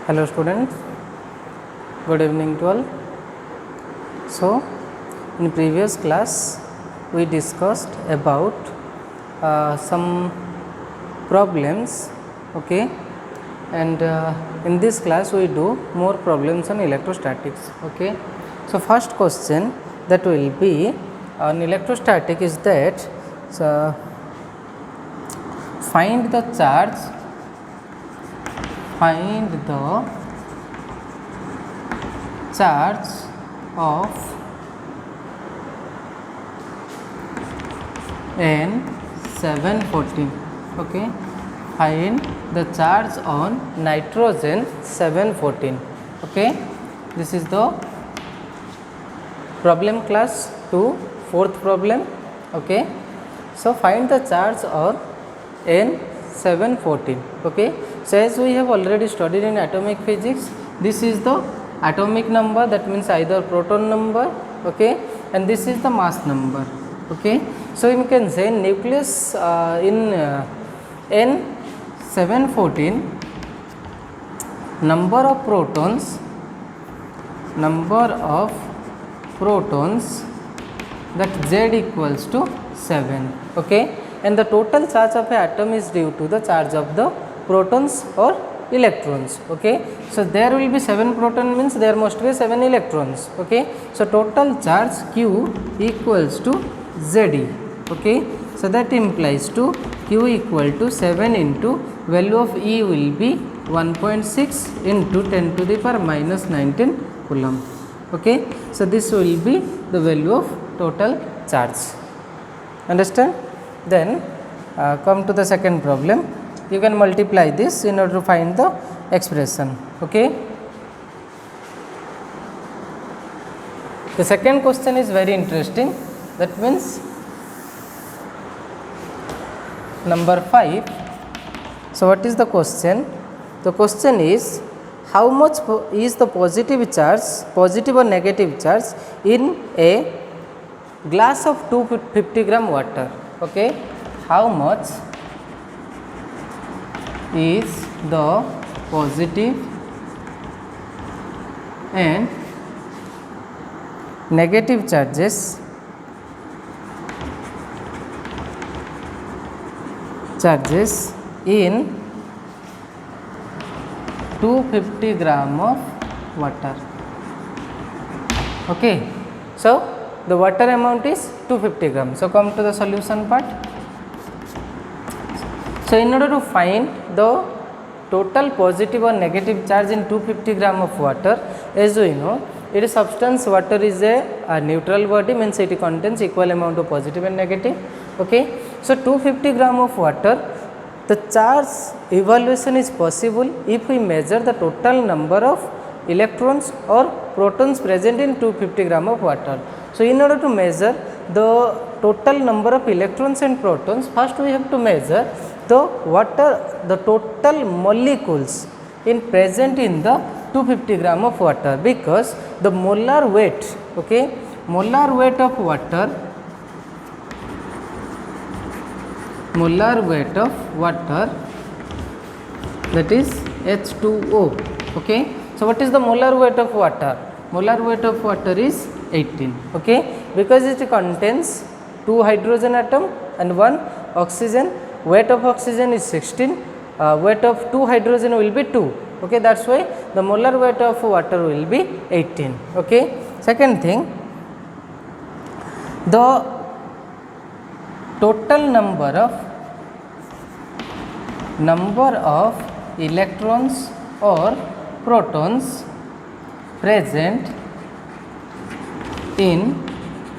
Hello students, good evening to all. So in previous class we discussed about some problems, okay, and in this class we do more problems on electrostatics, okay. So first question that will be on electrostatic is that find the charge of N714, okay. Find the charge on nitrogen 714, okay. This is the problem class 2, fourth problem, okay. So find the charge on N714, okay. So as we have already studied in atomic physics, this is the atomic number, that means either proton number, okay, and this is the mass number, okay. So you can say nucleus in N714, number of protons that Z equals to 7, okay, and the total charge of an atom is due to the charge of the protons or electrons, okay. So there will be 7 proton, means there must be 7 electrons, okay. So total charge Q equals to ZE, okay. So that implies to Q equal to 7 into value of E will be 1.6 into 10 to the power minus 19 coulomb, okay. So this will be the value of total charge, understand. Then come to the second problem. You can multiply this in order to find the expression, okay. The second question is very interesting, that means number 5. So what is the question? The question is, how much is the positive or negative charge in a glass of 250 gram water, okay. How much is the positive and negative charges in 250 gram of water, okay. So the water amount is 250 grams. So come to the solution part. So in order to find the total positive or negative charge in 250 gram of water, as we know, it is substance. Water is a neutral body, means it contains equal amount of positive and negative, okay. So 250 gram of water, the charge evaluation is possible if we measure the total number of electrons or protons present in 250 gram of water. So in order to measure the total number of electrons and protons, first we have to measure the total molecules present in the 250 gram of water, because the molar weight, okay, molar weight of water, that is H2O, okay. So what is the molar weight of water? Molar weight of water is 18, okay, because it contains 2 hydrogen atom and 1 oxygen. Weight of oxygen is 16, weight of 2 hydrogen will be 2, okay. That's why the molar weight of water will be 18, okay. Second thing, the total number of electrons or protons present in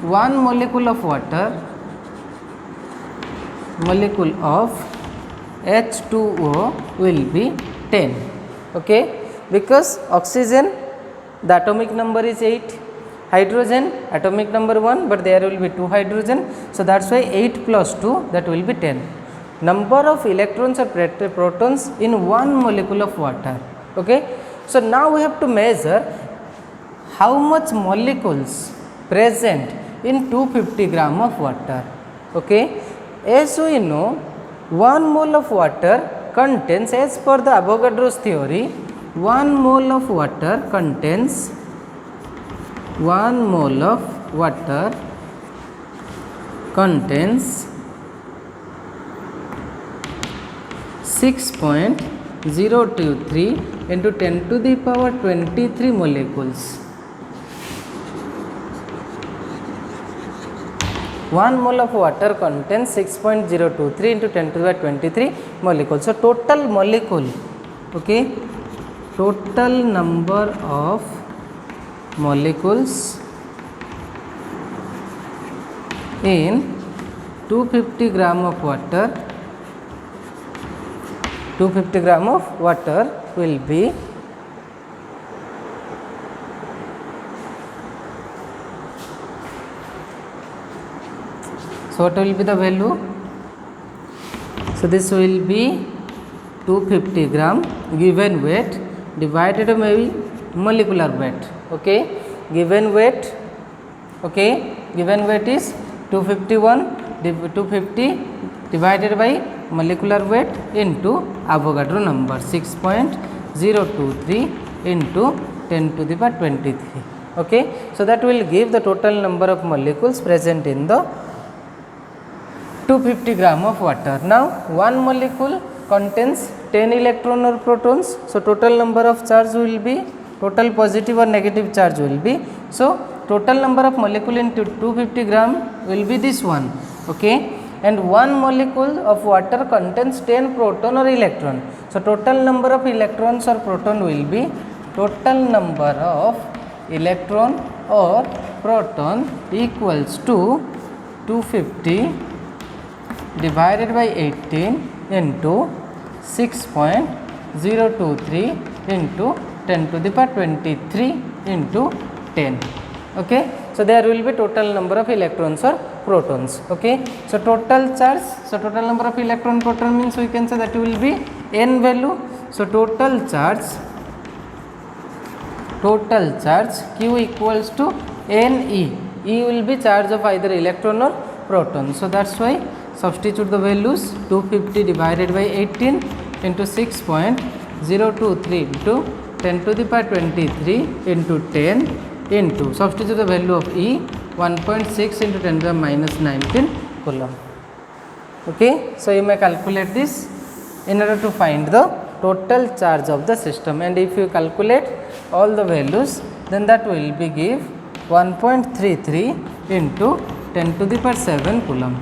1 molecule of water, molecule of H2O will be 10, okay, because oxygen, the atomic number is 8, hydrogen atomic number 1, but there will be 2 hydrogen. So that's why 8 plus 2, that will be 10. Number of electrons or protons in 1 molecule of water, okay. So now we have to measure how much molecules present in 250 gram of water, okay. As we know, 1 mole of water contains, as per the Avogadro's theory, 1 mole of water contains 1 mole of water contains 6.023 into 10 to the power 23 molecules. 1 mole of water contains 6.023 into 10 to the power 23 molecules. So total molecule, okay, total number of molecules in 250 gram of water, 250 gram of water will be so what will be the value? So this will be 250 gram given weight divided by molecular weight. Okay, given weight, okay, given weight is 250 divided by molecular weight into Avogadro number 6.023 into 10 to the power 23. Okay, so that will give the total number of molecules present in the 250 gram of water. Now one molecule contains 10 electron or protons, so total number of charge will be, total positive or negative charge will be, so total number of molecule in 250 gram will be this one. Okay, and one molecule of water contains 10 proton or electron, so total number of electrons or proton will be, total number of electron or proton equals to 250 divided by 18 into 6.023 into 10 to the power 23 into 10. Okay, so there will be total number of electrons or protons. Okay, so total charge, so total number of electron proton means we can say that will be n value. So total charge Q equals to Ne. E will be charge of either electron or proton, so that's why substitute the values 250 divided by 18 into 6.023 into 10 to the power 23 into 10 into, substitute the value of E, 1.6 into 10 to the minus 19 coulomb. Okay, so you may calculate this in order to find the total charge of the system, and if you calculate all the values, then that will be give 1.33 into 10 to the power 7 coulomb.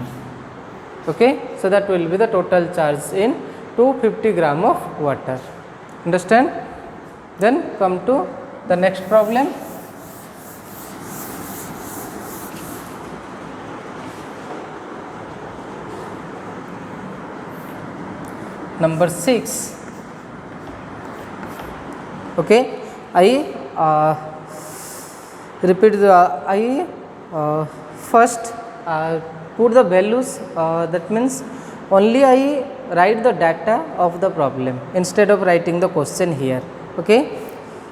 Okay, so that will be the total charge in 250 gram of water. Understand? Then come to the next problem. Number 6. Okay, I repeat the first put the values, that means only I write the data of the problem instead of writing the question here. Okay,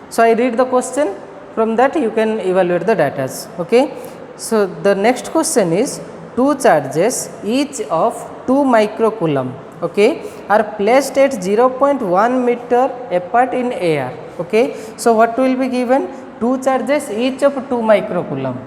so I read the question, from that you can evaluate the data. Okay, so the next question is two charges each of 2 microcoulomb, okay, are placed at 0.1 meter apart in air. Okay, so what will be given? Two charges each of 2 microcoulomb.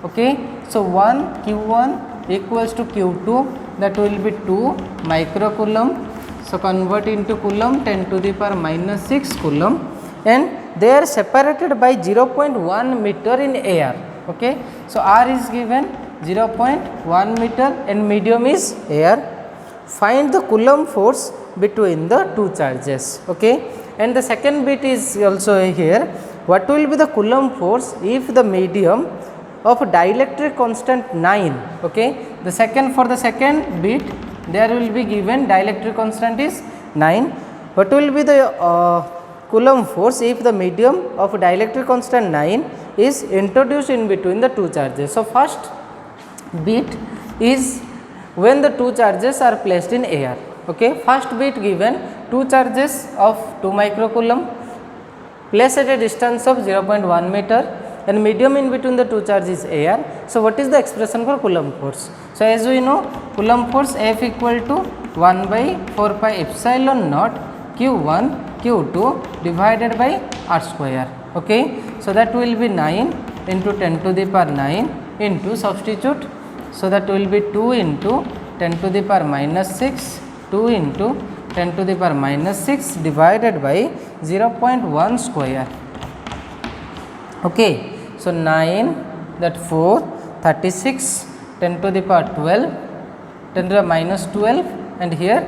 Okay, so 1 Q1 equals to Q2, that will be 2 microcoulomb. So convert into coulomb, 10 to the power minus 6 coulomb, and they are separated by 0.1 meter in air. Okay, so R is given 0.1 meter and medium is air. Find the coulomb force between the two charges. Okay, and the second bit is also here. What will be the coulomb force if the medium of dielectric constant 9? Okay, the second, for the second bit there will be given dielectric constant is 9. What will be the coulomb force if the medium of dielectric constant 9 is introduced in between the two charges? So first bit is when the two charges are placed in air. Okay, first bit given two charges of 2 microcoulomb placed at a distance of 0.1 meter and medium in between the two charges is air. So what is the expression for coulomb force? So as we know, coulomb force F equal to 1 by 4 pi epsilon naught Q1 q2 divided by r square. Okay, so that will be 9 into 10 to the power 9 into substitute, so that will be 2 into 10 to the power minus 6, 2 into 10 to the power minus 6 divided by 0.1 square. Okay, so 9, that 4, 36, 10 to the power 12, 10 to the minus 12, and here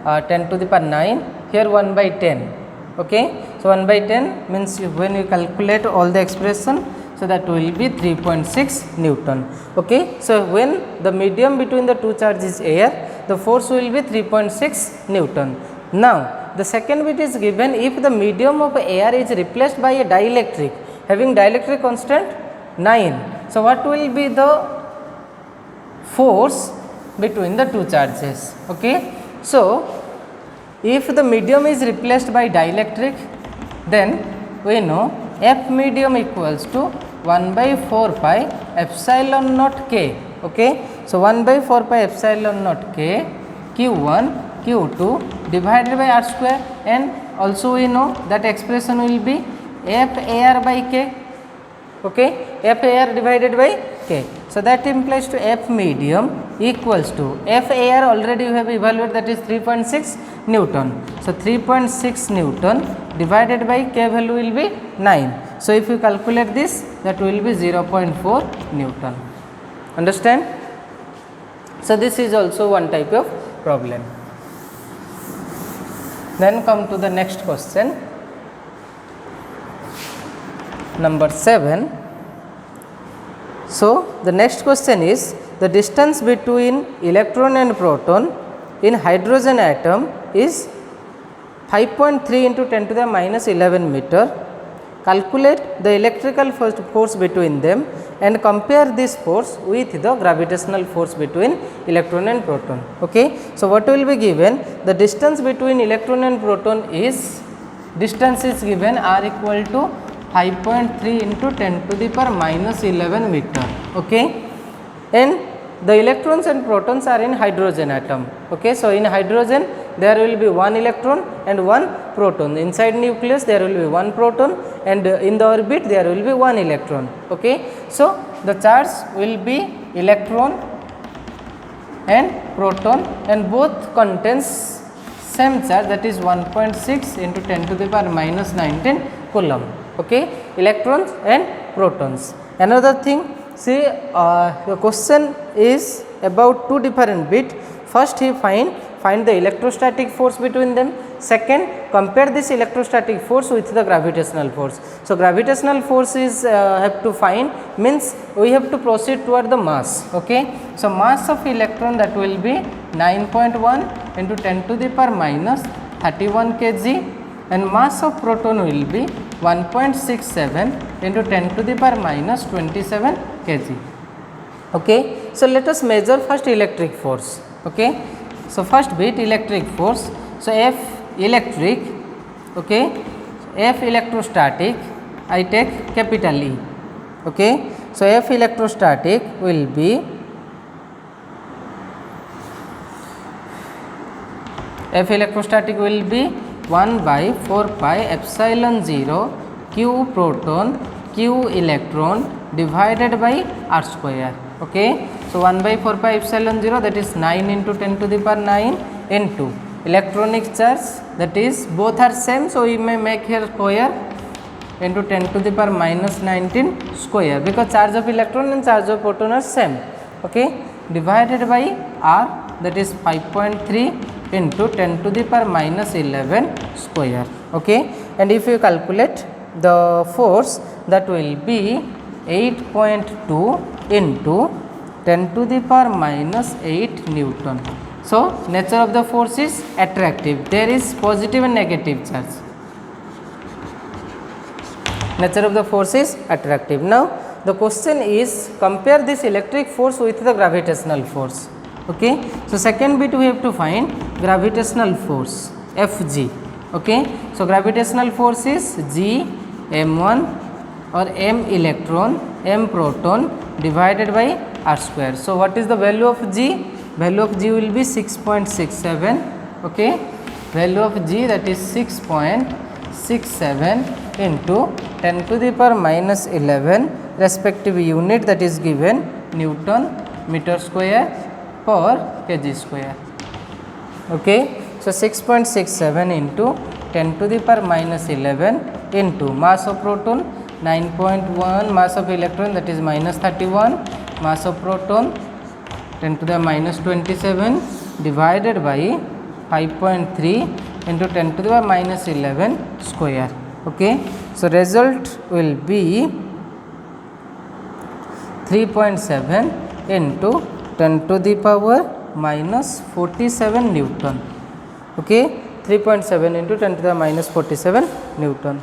10 to the power 9, here 1 by 10. Okay, so 1 by 10 means when you calculate all the expression, so that will be 3.6 Newton. Okay, so when the medium between the two charges is air, the force will be 3.6 Newton. Now the second bit is given, if the medium of air is replaced by a dielectric having dielectric constant 9, so what will be the force between the two charges? Okay, so if the medium is replaced by dielectric, then we know F medium equals to 1 by 4 pi epsilon naught k. Okay, so 1 by 4 pi epsilon naught k q1 q2 divided by r square, and also we know that expression will be F air by k. Okay, F air divided by k. So that implies to F medium equals to F air, already you have evaluated, that is 3.6 Newton. So 3.6 Newton divided by k value will be 9. So if you calculate this, that will be 0.4 Newton. Understand? So this is also one type of problem. Then come to the next question, number 7. So the next question is, the distance between electron and proton in hydrogen atom is 5.3 into 10 to the minus 11 meter. Calculate the electrical force between them and compare this force with the gravitational force between electron and proton. Okay, so what will be given? The distance between electron and proton is, distance is given r equal to 5.3 into 10 to the power minus 11 meter. Okay, and the electrons and protons are in hydrogen atom. Okay, so in hydrogen there will be one electron and one proton. Inside nucleus there will be one proton, and in the orbit there will be one electron. Okay, so the charge will be electron and proton, and both contains same charge, that is 1.6 into 10 to the power minus 19 coulomb. Okay, electrons and protons. Another thing, see, the question is about two different bits. First he find the electrostatic force between them. Second, compare this electrostatic force with the gravitational force. So gravitational force is have to find, means we have to proceed toward the mass. Okay, so mass of electron, that will be 9.1 into 10 to the power minus 31 kg, and mass of proton will be 1.67 into 10 to the power minus 27 kg. Okay, so let us measure first electric force. Okay, so first bit, electric force. So F electric, okay, F electrostatic, I take capital E. Okay, so F electrostatic will be, F electrostatic will be 1 by 4 pi epsilon 0 q proton q electron divided by r square. Okay, so 1 by 4 pi epsilon 0, that is 9 into 10 to the power 9 into electronic charge, that is both are same, so we may make here square, into 10 to the power minus 19 square, because charge of electron and charge of proton are same. Okay, divided by r, that is 5.3 into 10 to the power minus 11 square. Okay, and if you calculate the force, that will be 8.2 into 10 to the power minus 8 Newton. So nature of the force is attractive, there is positive and negative charge. Nature of the force is attractive. Now the question is, compare this electric force with the gravitational force. Okay, so second bit we have to find gravitational force, Fg. Okay, so gravitational force is G m1 or m electron m proton divided by r square. So what is the value of G? Value of G will be 6.67. Okay, value of g, that is 6.67 into 10 to the power minus 11 respective unit, that is given Newton meter square per kg square. Okay, so 6.67 into 10 to the power minus 11 into mass of proton 9.1, mass of electron, that is minus 31, mass of proton 10 to the minus 27 divided by 5.3 into 10 to the power minus 11 square. Okay, so result will be 3.7 into 10 to the power minus 47 Newton. Okay, 3.7 into 10 to the minus 47 Newton.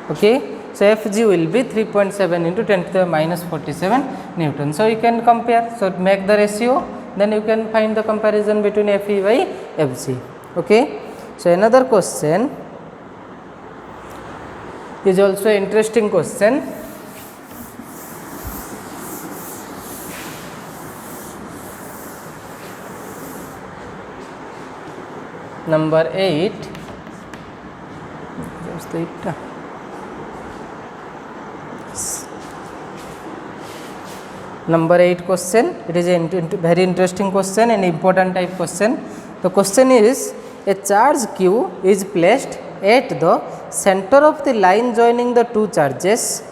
Okay, so Fg will be 3.7 into 10 to the minus 47 Newton. So you can compare, so make the ratio, then you can find the comparison between Fe by Fg. Okay, so another question is also interesting question. Number 8, just the 8. Number 8 question, it is a very interesting question and important type question. The question is, a charge q is placed at the center of the line joining the two charges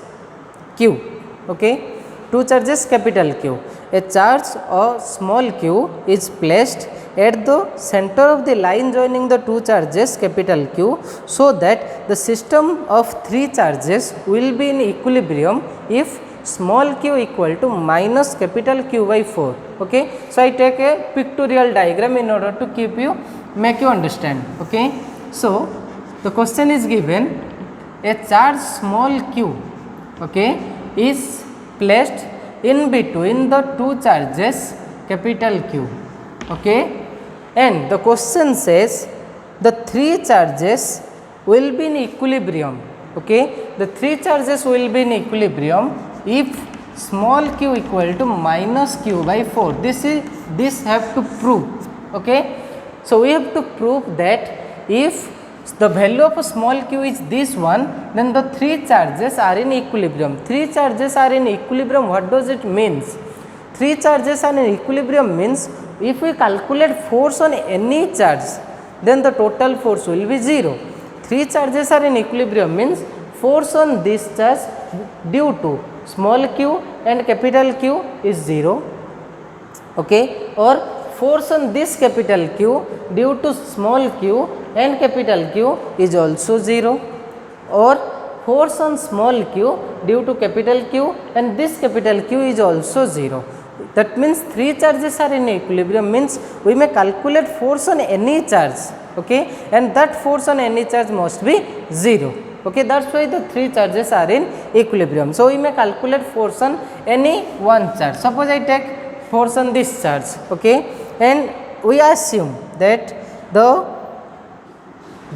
q. Okay, two charges capital Q. A charge of small q is placed at the center of the line joining the two charges capital Q, so that the system of three charges will be in equilibrium if small q equal to minus capital Q by 4. Okay, so I take a pictorial diagram in order to make you understand. Okay, so the question is given, a charge small q, okay, is placed in between the two charges capital Q. Okay, and the question says the three charges will be in equilibrium. Okay, the three charges will be in equilibrium if small q equal to minus q by 4. This have to prove. Okay, so we have to prove that if the value of a small q is this one, then the three charges are in equilibrium. Three charges are in equilibrium. What does it means? Three charges are in equilibrium means if we calculate force on any charge, then the total force will be 0. Three charges are in equilibrium means force on this charge due to small q and capital Q is 0. Okay, or force on this capital Q due to small q and capital Q is also 0, or force on small q due to capital Q and this capital Q is also 0. That means three charges are in equilibrium means we may calculate force on any charge. Okay, and that force on any charge must be 0. Okay, that's why the three charges are in equilibrium. So we may calculate force on any one charge. Suppose I take force on this charge. Okay, and we assume that the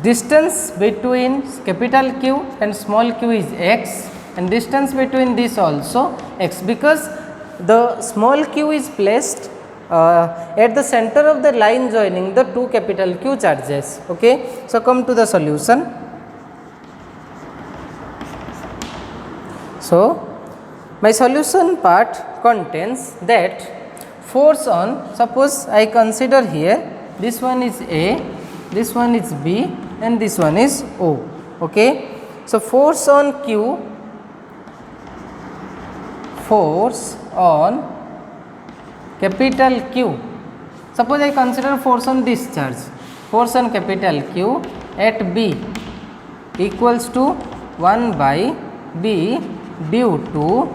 distance between capital Q and small q is x, and distance between this also x, because the small q is placed at the center of the line joining the two capital Q charges. Okay, so come to the solution. So my solution part contains that force on, suppose I consider here this one is A, this one is B and this one is O. Okay, so force on Q, force on capital Q, suppose I consider force on this charge, force on capital Q at B equals to 1 by B due to,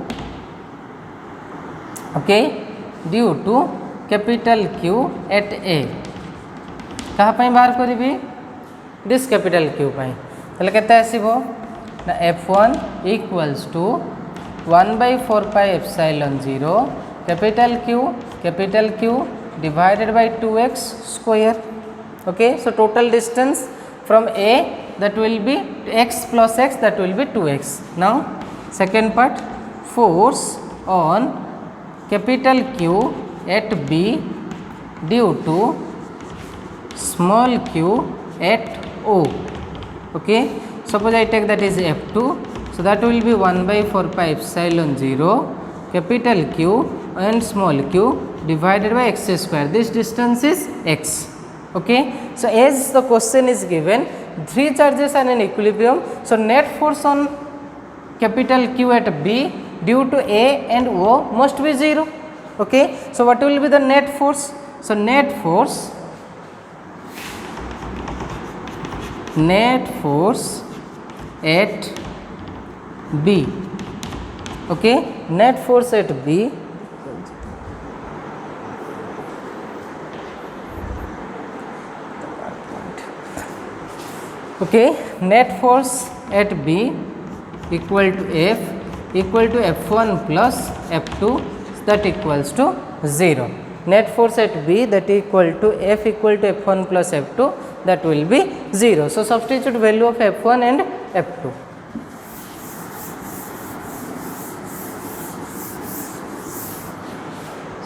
okay, due to capital Q at A. कहाँ पाई बाहर करी this capital Q पाई, ताले केते आसीबो ना F1 equals to 1 by 4 pi epsilon 0 capital Q divided by 2x square. Okay, so total distance from A, that will be x plus x, that will be 2x. Now second part, force on capital Q at B due to small q at O. Okay, suppose I take that is F2, so that will be 1 by 4 pi epsilon 0 capital Q and small q divided by x square. This distance is x. Okay, so as the question is given, 3 charges are in equilibrium, so net force on capital Q at B due to A and O must be 0. Okay, so what will be the net force? So net force at B. Okay, net force at B net force at B equal to F equal to F1 plus F2, that equals to 0. Net force at B that equal to F equal to F1 plus F2, that will be 0. So substitute value of F1 and F2.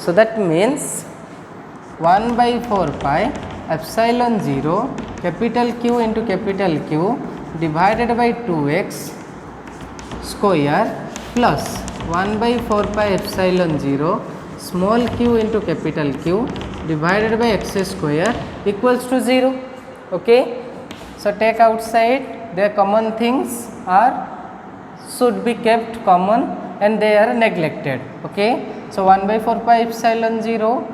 So that means 1 by 4 pi epsilon 0 capital Q into capital Q divided by 2x square plus 1 by 4 pi epsilon 0 small q into capital Q divided by x square equals to 0. Okay, so take outside, the common things are should be kept common and they are neglected. Okay, so 1 by 4 pi epsilon 0,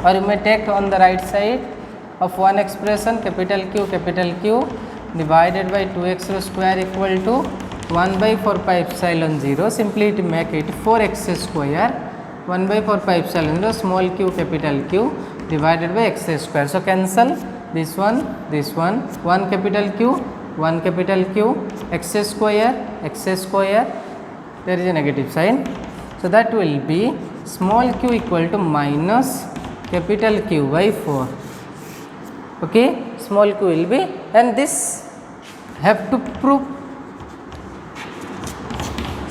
or you may take on the right side of one expression capital Q divided by 2x square equal to 1 by 4 pi epsilon 0, simply to make it 4x square 1 by 4 pi epsilon 0 small q capital Q divided by x square. So cancel this one, 1 capital Q, x square, there is a negative sign. So that will be small q equal to minus capital Q by 4. Okay, small q will be, and this have to prove.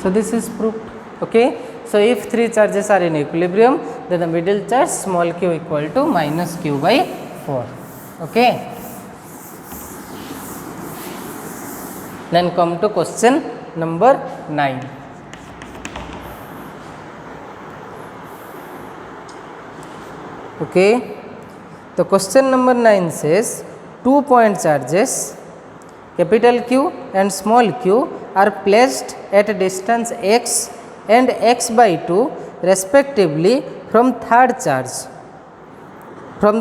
So this is proved. Okay, so if 3 charges are in equilibrium, then the middle charge small q equal to minus q by 4. Okay, then come to question number 9. Okay, the question number 9 says 2 point charges capital Q and small q are placed at a distance x and x by 2 respectively from the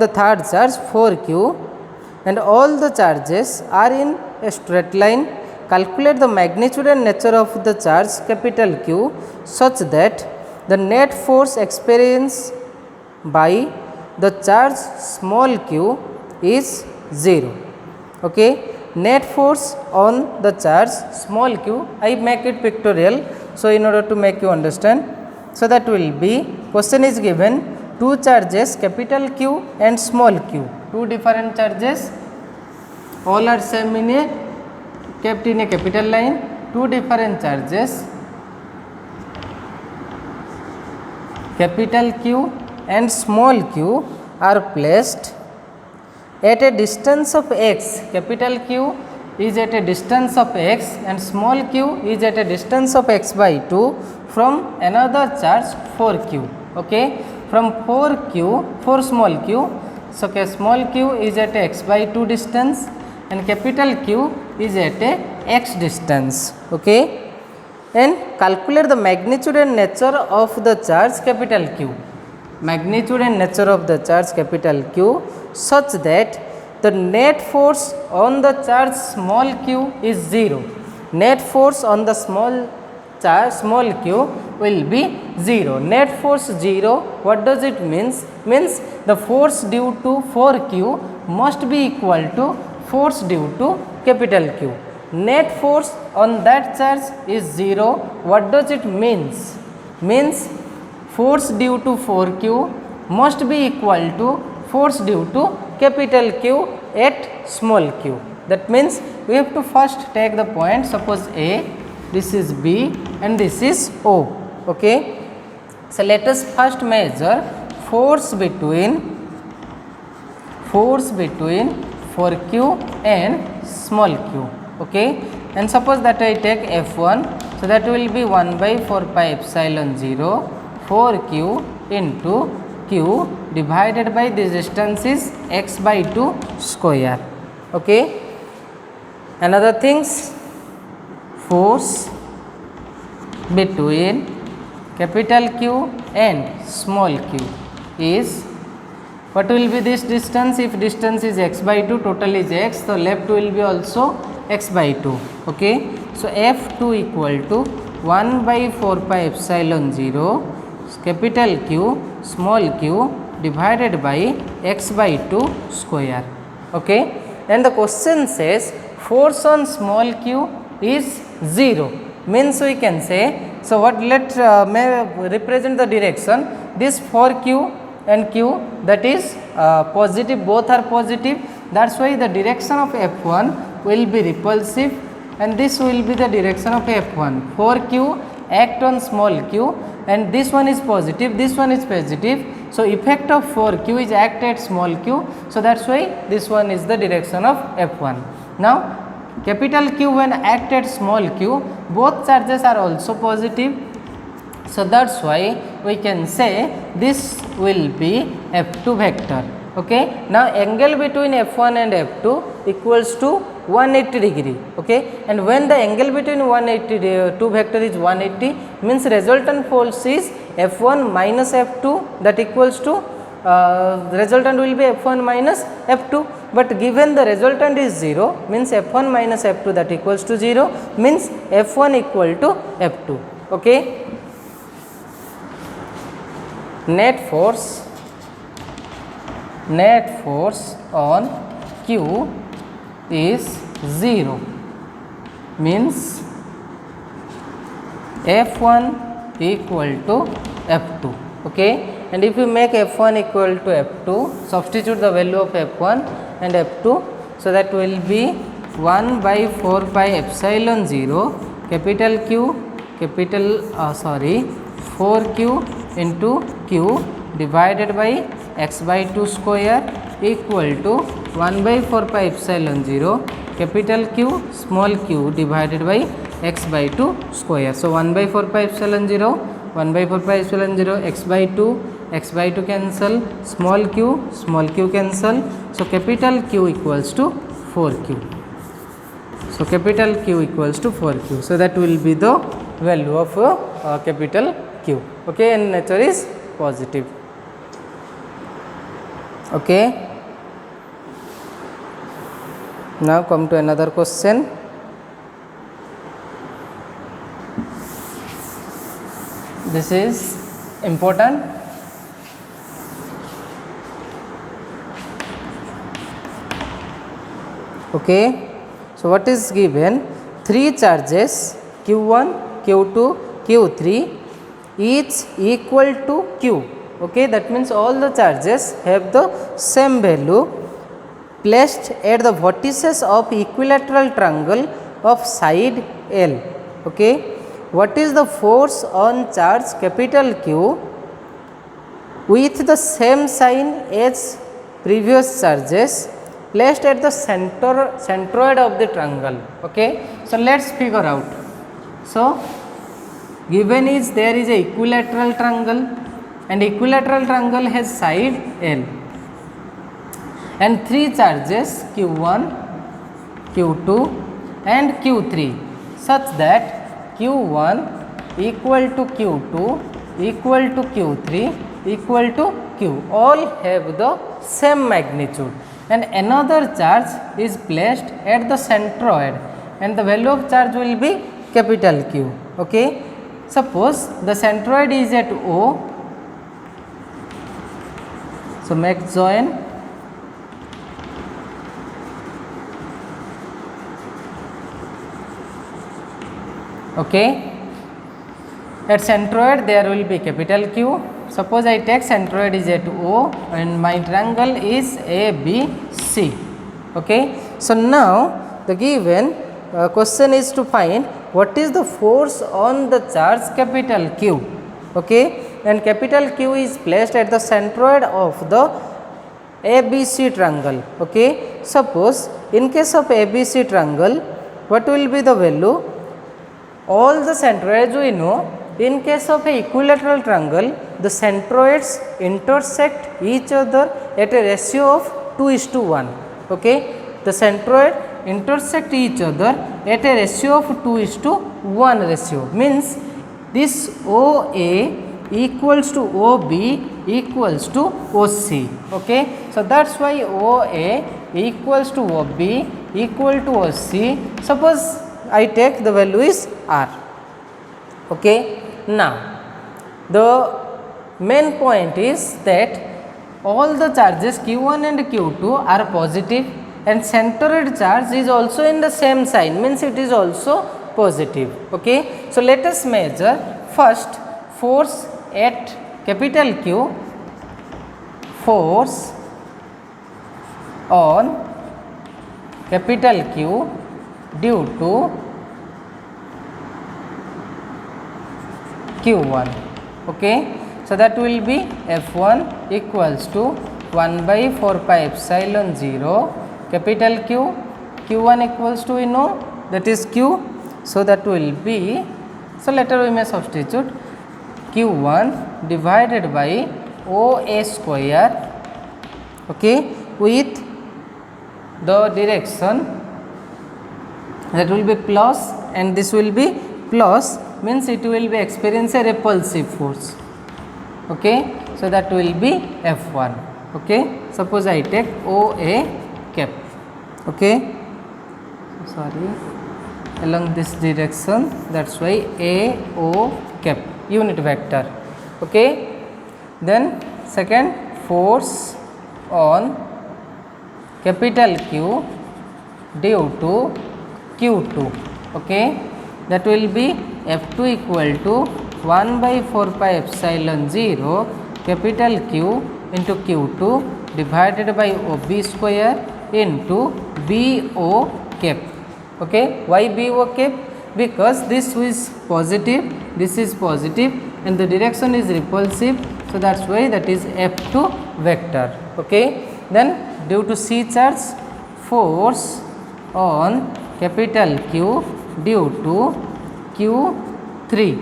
third charge 4q, and all the charges are in a straight line. Calculate the magnitude and nature of the charge capital Q such that the net force experienced by the charge small q is 0. Okay, net force on the charge small q, I make it pictorial, so in order to make you understand, so that will be, question is given 2 charges capital Q and small q, 2 different charges, all are same in a kept in a capital line, 2 different charges capital Q and small q are placed at a distance of x. Capital Q is at a distance of x and small q is at a distance of x by 2 from another charge 4q. Okay, from 4 small q, so small q is at a x by 2 distance and capital Q is at a x distance. Okay, and calculate the magnitude and nature of the charge capital Q. Magnitude and nature of the charge capital Q such that the net force on the charge small q is 0. Net force on the small charge small q will be 0. Net force 0, what does it means? Means the force due to 4q must be equal to force due to capital Q. Net force on that charge is 0. What does it means? Means force due to 4q must be equal to force due to capital Q at small q. That means we have to first take the point, suppose A, this is B and this is O. Okay, so let us first measure force force between 4q and small q. Okay, and suppose that I take F1, so that will be 1 by 4 pi epsilon 0 4q into q divided by this distance is x by 2 square. Okay, another things, force between capital Q and small q is, what will be this distance? If distance is x by 2, total is x, so left will be also x by 2. Okay, so F2 equal to 1 by 4 pi epsilon 0 capital Q small q divided by x by 2 square. Okay, and the question says force on small q is 0, means we can say, so what, let may represent the direction, this 4q and q, that is positive, both are positive, that is why the direction of F1 will be repulsive and this will be the direction of F1. 4q act on small q and this one is positive, this one is positive, so effect of 4q is act at small q, so that is why this one is the direction of F1. Now capital Q when act at small q, both charges are also positive, so that is why we can say this will be F2 vector. Okay, now angle between F1 and F2 equals to 180 degree. Okay, and when the angle between 180 two vector is 180, means resultant force is F1 minus F2, that equals to resultant will be F1 minus F2, but given the resultant is 0, means F1 minus F2, that equals to 0, means F1 equal to F2. Okay, net force on q is 0, means F1 equal to F2. Okay, and if you make F1 equal to F2, substitute the value of F1 and F2, so that will be 1 by 4 pi epsilon 0 capital Q, 4q into q divided by x by 2 square equal to 1 by 4 pi epsilon 0 capital Q small q divided by x by 2 square. So 1 by 4 pi epsilon 0, 1 by 4 pi epsilon 0, x by 2 cancel, small q cancel, so capital Q equals to 4q. So capital Q equals to 4q. So that will be the value of capital Q. Okay, and nature is positive. Okay. Now come to another question. This is important. Okay. So what is given? 3 charges Q1, Q2, Q3 each equal to Q. Okay, that means all the charges have the same value placed at the vertices of equilateral triangle of side L. Okay, what is the force on charge capital Q with the same sign as previous charges placed at the centroid of the triangle? Okay, so let us figure out. So given is there is a equilateral triangle and equilateral triangle has side L and 3 charges Q1, Q2 and Q3 such that Q1 equal to Q2 equal to Q3 equal to Q, all have the same magnitude, and another charge is placed at the centroid and the value of charge will be capital Q. Okay, suppose the centroid is at O, so make join. Okay, at centroid there will be capital Q. Suppose I take centroid is at O and my triangle is ABC. Okay, so now the given question is to find what is the force on the charge capital Q. Okay, and capital Q is placed at the centroid of the ABC triangle. Okay, suppose in case of ABC triangle, what will be the value? All the centroids we know, in case of a equilateral triangle, the centroids intersect each other at a ratio of 2:1. Okay, the centroid intersect each other at a ratio of 2:1 ratio, means this OA equals to OB equals to OC. Okay, so that's why OA equals to OB equal to OC. Suppose I take the value is R. Okay, now the main point is that all the charges Q1 and Q2 are positive, and centroid charge is also in the same sign, means it is also positive. Okay, so let us measure first force at capital Q, force on capital Q due to Q1. Okay, so that will be F1 equals to 1 by 4 pi epsilon 0 capital Q, Q1 equals to, we know, that is Q, so that will be, so later we may substitute Q1 divided by OA square, okay, with the direction that will be plus, and this will be plus, means it will be experience a repulsive force. Okay, so that will be F1. Okay, suppose I take OA cap. Okay, sorry, along this direction, that's why AO cap, unit vector. Okay, then second, force on capital Q due to Q2. Okay, that will be F2 equal to 1 by 4 pi epsilon 0 capital Q into Q2 divided by OB square into BO cap. Okay, why BO cap? Because this is positive, this is positive, and the direction is repulsive, so that's why that is F2 vector. Okay, then due to C charge, force on capital Q due to Q3,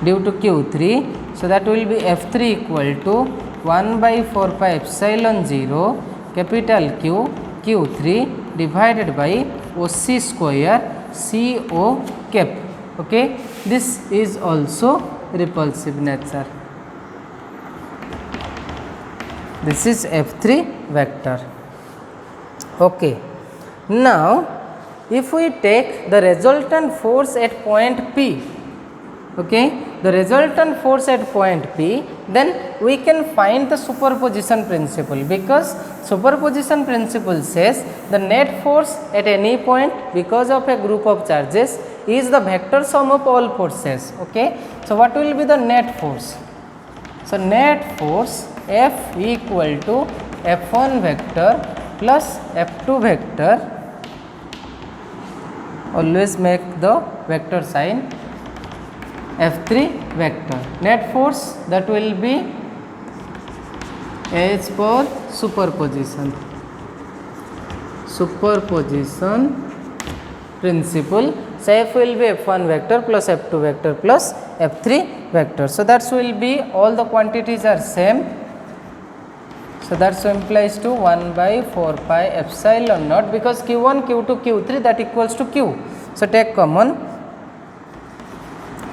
due to Q3, so that will be F3 equal to 1 by 4 pi epsilon 0 capital Q Q3 divided by OC square CO cap. Okay, this is also repulsive nature. This is F3 vector. Okay, now if we take the resultant force at point P, okay, the resultant force at point P, then we can find the superposition principle, because superposition principle says the net force at any point because of a group of charges is the vector sum of all forces. Okay, so what will be the net force? So net force F equal to F1 vector plus F2 vector, always make the vector sign, F3 vector. Net force, that will be as per superposition principle. So F will be F1 vector plus F2 vector plus F3 vector. So that will be, all the quantities are same. So that implies to 1 by 4 pi epsilon naught, because Q1, Q2, Q3 that equals to Q. So take common,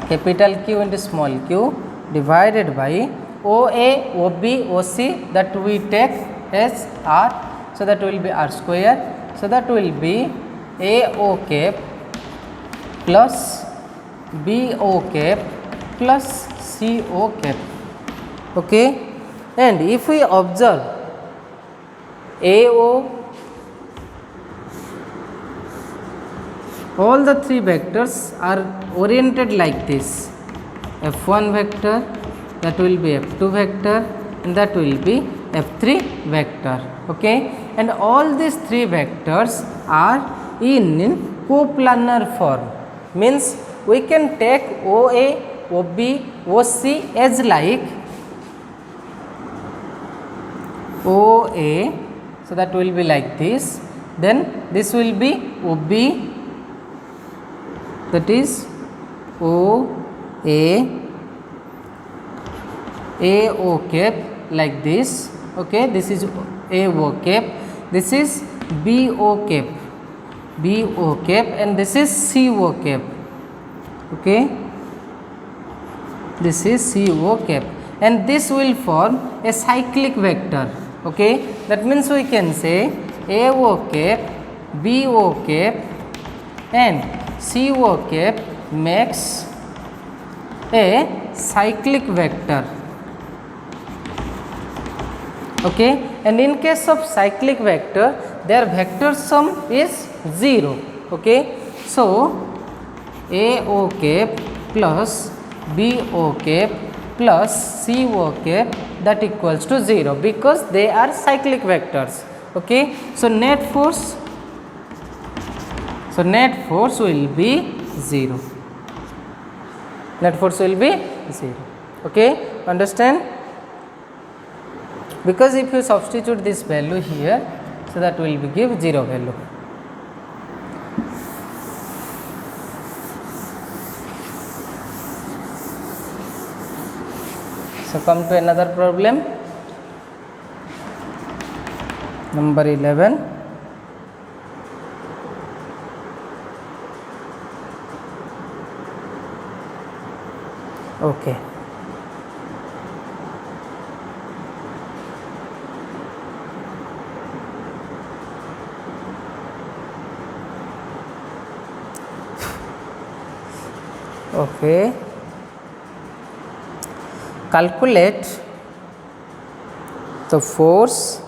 capital Q into small q divided by OA, OB, OC, that we take as R. So that will be R square. So that will be AO cap plus BO cap plus CO cap. Okay, and if we observe AO, all the three vectors are oriented like this, F1 vector, that will be F2 vector, and that will be F3 vector. Okay, and all these three vectors are in coplanar form, means we can take OA, OB, OC as like OA, so that will be like this. Then this will be OB, that is OA, AO cap, like this. Okay, this is AO cap, this is BO cap, BO cap, and this is CO cap. Okay, this is CO cap, and this will form a cyclic vector. Okay, that means we can say AO cap, BO cap, and CO cap makes a cyclic vector. Okay, and in case of cyclic vector, their vector sum is 0. Okay, so AO cap plus BO cap plus CO cap, that equals to 0 because they are cyclic vectors. Okay, so net force will be 0. Net force will be 0. Okay, understand? Because if you substitute this value here, so that will be give 0 value. So come to another problem, number 11. Okay. Okay. Calculate the force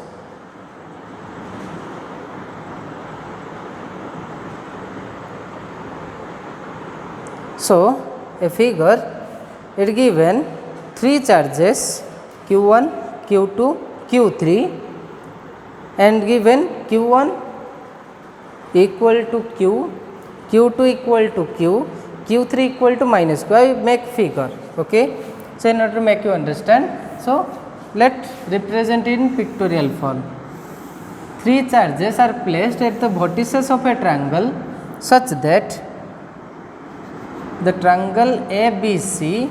so a figure, it given 3 charges Q1, Q2, Q3, and given Q1 equal to Q, Q2 equal to Q, Q3 equal to minus Q. I make figure. Okay, so in order to make you understand, so let represent in pictorial form. 3 charges are placed at the vertices of a triangle such that the triangle ABC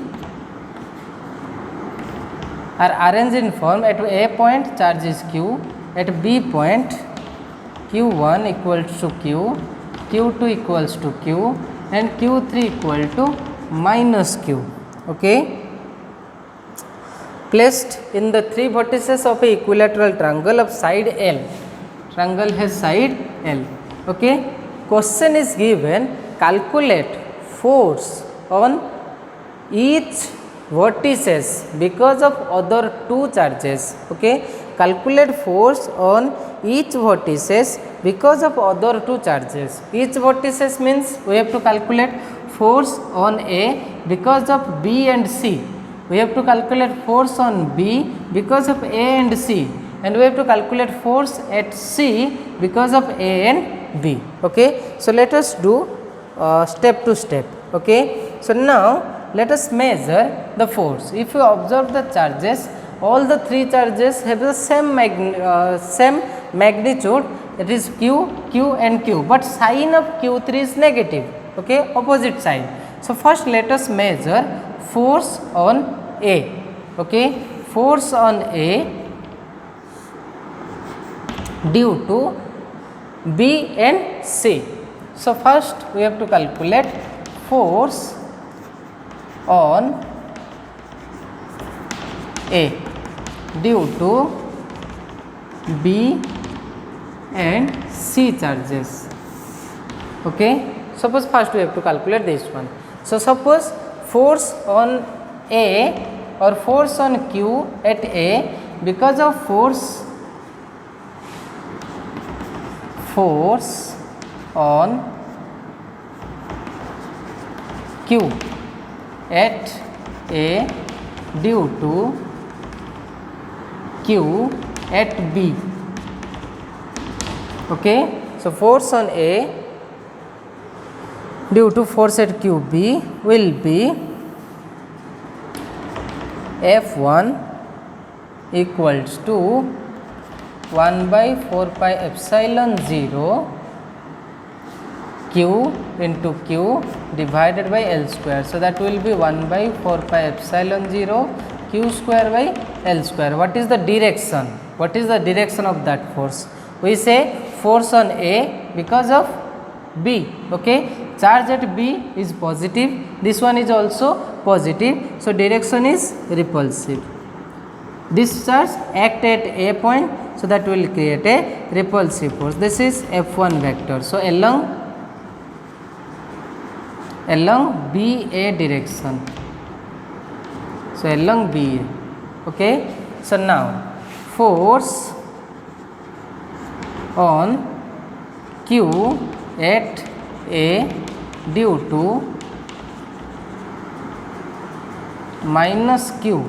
are arranged in form. At A point charge is Q, at B point Q1 equals to Q, Q2 equals to Q, and Q3 equal to minus Q. Okay, placed in the 3 vertices of a equilateral triangle of side L. Triangle has side L. Okay, question is given, calculate force on each vertices because of other 2 charges. Okay, calculate force on each vertices because of other 2 charges. Each vertices means we have to calculate force on A because of B and C. We have to calculate force on B because of A and C, and we have to calculate force at C because of A and B. Okay, so let us do step to step. Okay, so now let us measure the force. If you observe the charges, all the 3 charges have the same magnitude, it is Q, Q and Q, but sign of Q3 is negative. Okay, opposite sign. So first let us measure force on A. Okay, force on A due to B and C. So first we have to calculate force on A due to B and C charges. Okay, suppose first we have to calculate this one. So suppose force on A or force on Q at A because of force on Q at A due to Q at B. Okay, so force on A due to force at QB will be F1 equals to 1 by 4 pi epsilon 0 q into q divided by L square. So, that will be 1 by 4 pi epsilon 0 q square by L square. What is the direction? What is the direction of that force? We say force on A because of B. Okay, charge at B is positive, this one is also positive, so direction is repulsive. This charge act at A point, so that will create a repulsive force. This is F1 vector. So, along BA direction. So, along BA. Okay. So, now force on Q at A due to minus Q,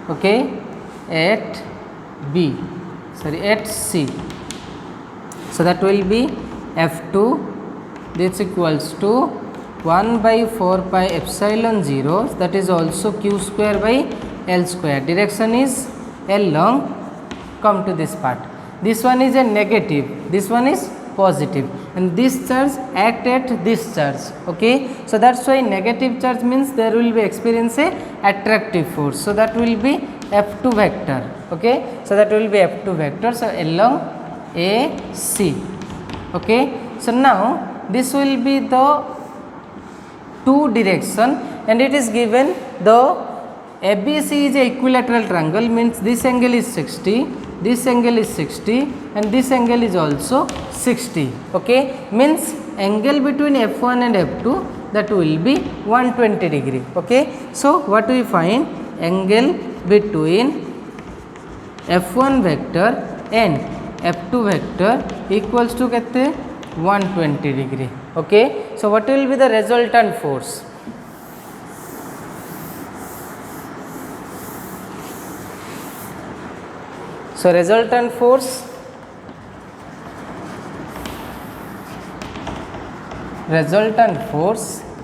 okay, at B, sorry, at C. So, that will be F2, this equals to 1 by 4 pi epsilon 0, that is also Q square by L square. Direction is along. Come to this part. This one is a negative, this one is positive, and this charge act at this charge. Okay, so that's why negative charge means there will be experience a attractive force. So, that will be F2 vector. Okay, so that will be F2 vector. So, along AC. Okay, so now this will be the two direction, and it is given the ABC is a equilateral triangle, means this angle is 60, this angle is 60, and this angle is also 60. Okay, means angle between F1 and F2, that will be 120 degree. Okay, so what we find, angle between F1 vector and F2 vector equals to 120 degree. Okay, so what will be the resultant force? So, resultant force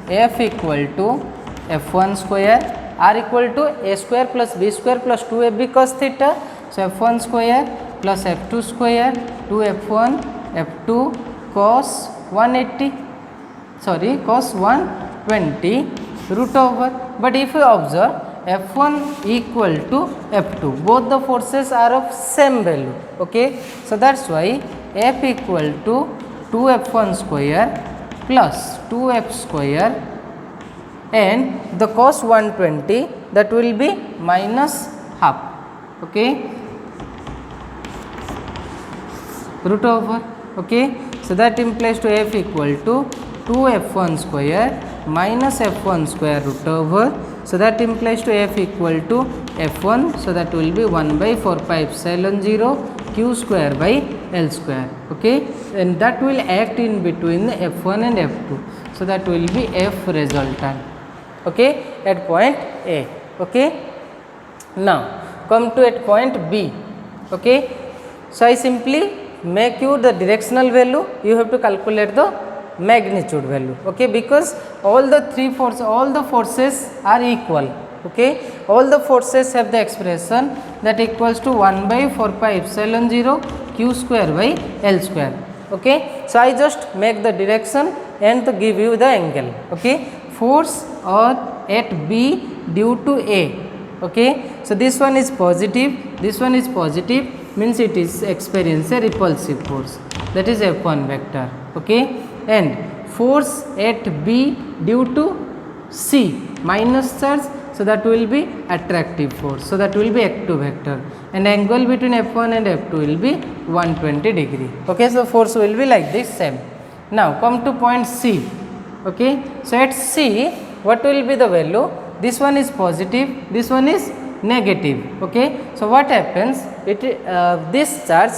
F equal to F1 square, R equal to A square plus B square plus 2AB cos theta. So, F1 square plus F2 square 2F1 F2 cos 180, sorry, cos 120 root over. But if you observe, F1 equal to F2, both the forces are of same value. Okay, so that's why F equal to 2F1 square plus 2F square, and the cos 120, that will be minus half. Okay, root over. Okay, so that implies to F equal to 2F1 square minus F1 square root over. So, that implies to F equal to F1, so that will be 1 by 4 pi epsilon 0 Q square by L square. Okay, and that will act in between F1 and F2. So, that will be F resultant. Okay, at point A. Okay, now come to at point B. Okay, so I simply make you the directional value, you have to calculate the magnitude value. Okay, because all the forces are equal. Okay, all the forces have the expression that equals to 1 by 4 pi epsilon 0 Q square by L square. Okay, so I just make the direction and to give you the angle. Okay, force or at B due to A. Okay, so this one is positive, this one is positive, means it is experience a repulsive force, that is F1 vector. Okay, and force at B due to C minus charge, so that will be attractive force, so that will be F2 vector, and angle between F1 and F2 will be 120 degree. Okay, so force will be like this same. Now come to point C. Okay, so at C, what will be the value? This one is positive, this one is negative. Okay, so what happens? This charge,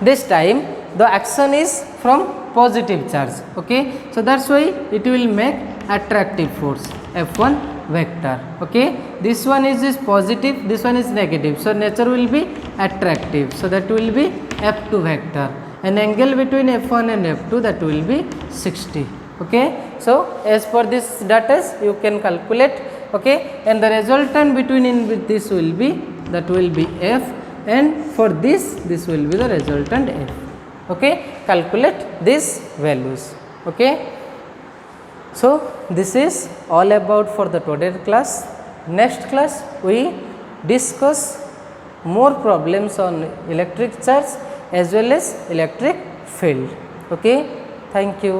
this time the action is from positive charge. Okay, so that's why it will make attractive force F1 vector. Okay, this one is positive, this one is negative, so nature will be attractive, so that will be F2 vector, and angle between F1 and F2, that will be 60. Okay, so as per this data you can calculate okay, and the resultant between in this will be, that will be F, and for this will be the resultant F. Okay, calculate these values. Okay, so this is all about for the today class. Next class we discuss more problems on electric charge as well as electric field. Okay, thank you.